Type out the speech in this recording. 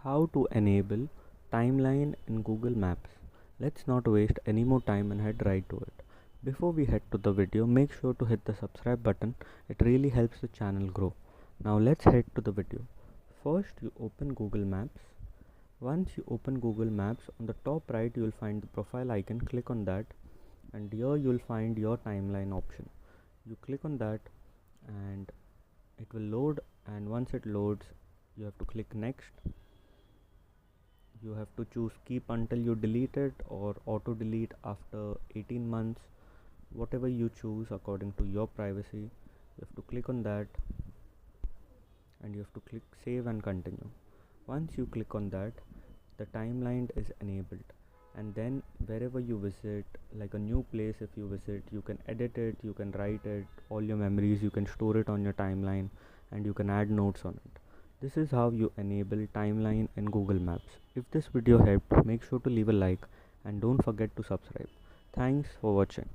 How to enable timeline in Google Maps. Let's not waste any more time and head right to it. Before we head to the video, make sure to hit the subscribe button. It really helps the channel grow. Now let's head to the video. First, you open Google Maps. Once you open Google Maps, on the top right you will find the profile icon. Click on that, and here you will find your timeline option. You click on that and it will load, and once it loads you have to click next. You have to choose keep until you delete it or auto delete after 18 months, whatever you choose according to your privacy. You have to click on that and you have to click save and continue. Once you click on that, the timeline is enabled, and then wherever you visit, like a new place, if you visit, you can edit it, you can write it, all your memories, you can store it on your timeline, and you can add notes on it. This is how you enable timeline in Google Maps. If this video helped, make sure to leave a like and don't forget to subscribe. Thanks for watching.